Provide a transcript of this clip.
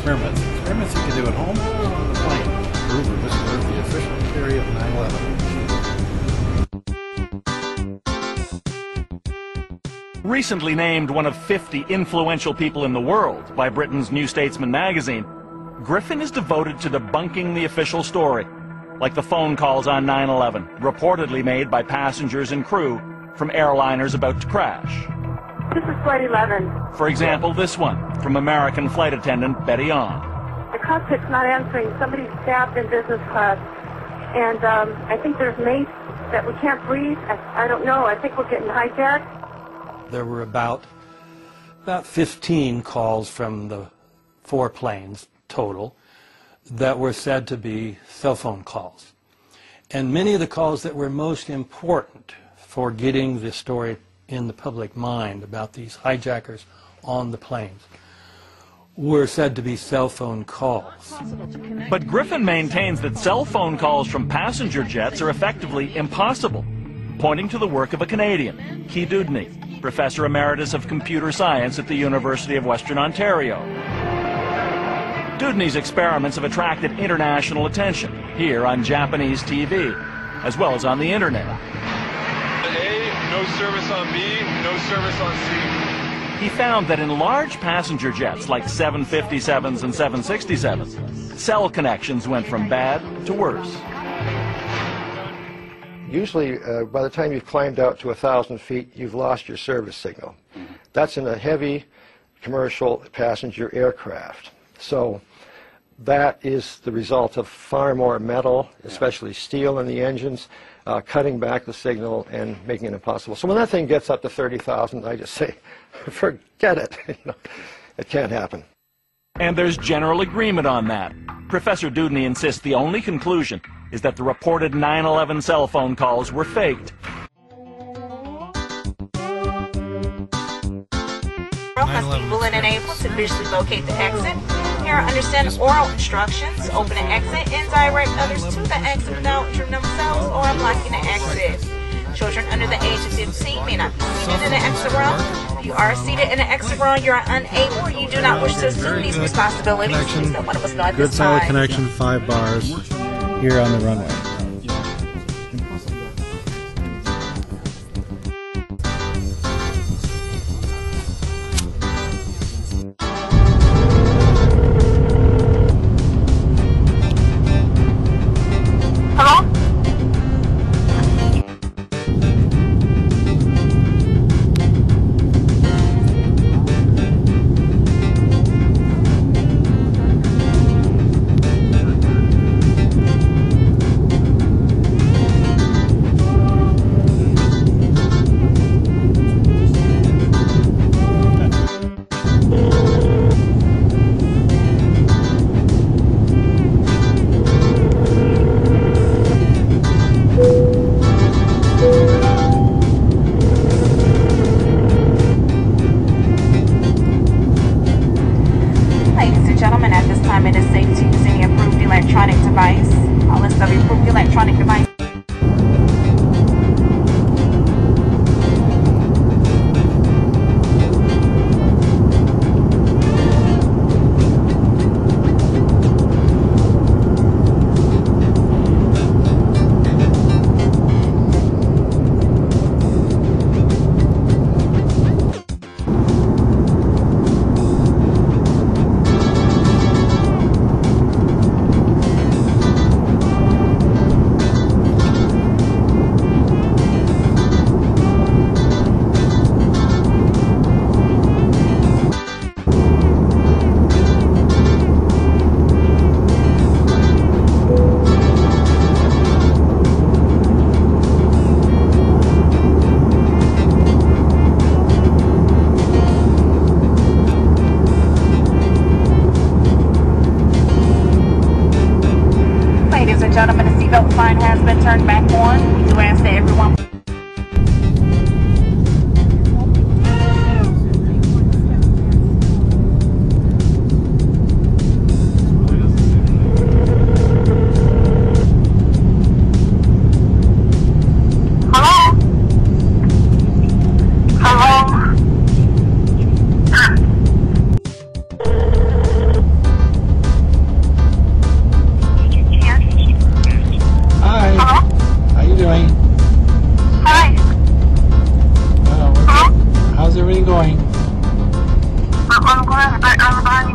experiments. Experiments you can do at home or on the plane. Prove or disprove the official theory of 9/11. Recently named one of 50 influential people in the world by Britain's New Statesman magazine, Griffin is devoted to debunking the official story, like the phone calls on 9/11, reportedly made by passengers and crew from airliners about to crash. This is Flight 11. For example, this one from American flight attendant Betty On. The cockpit's not answering. Somebody's stabbed in business class. And I think there's mace that we can't breathe. I don't know. I think we're getting hijacked. There were about 15 calls from the 4 planes total that were said to be cell phone calls. And many of the calls that were most important for getting the story in the public mind about these hijackers on the planes were said to be cell phone calls. But Griffin maintains that cell phone calls from passenger jets are effectively impossible, pointing to the work of a Canadian, Dewdney, Professor Emeritus of Computer Science at the University of Western Ontario. Dewdney's experiments have attracted international attention, here on Japanese TV, as well as on the internet. A, no service on B, no service on C. He found that in large passenger jets like 757s and 767s, cell connections went from bad to worse. Usually, by the time you've climbed out to 1,000 feet, you've lost your service signal. That's in a heavy commercial passenger aircraft. So that is the result of far more metal, especially steel in the engines, cutting back the signal and making it impossible. So when that thing gets up to 30,000, I just say, forget it. It can't happen. And there's general agreement on that. Professor Dewdney insists the only conclusion is that the reported 9/11 cell phone calls were faked. Must be willing and able to visually locate the exit, hear and understand oral instructions, open an exit, and direct others to the exit without injuring themselves or blocking the exit. Children under the age of 15 may not be seated in the exit row. If you are seated in the exit row, you are unable or you do not wish to assume these responsibilities. Please let one of us know at Good this solid time. connection, 5 bars here on the runway. going? I'm going back on the line.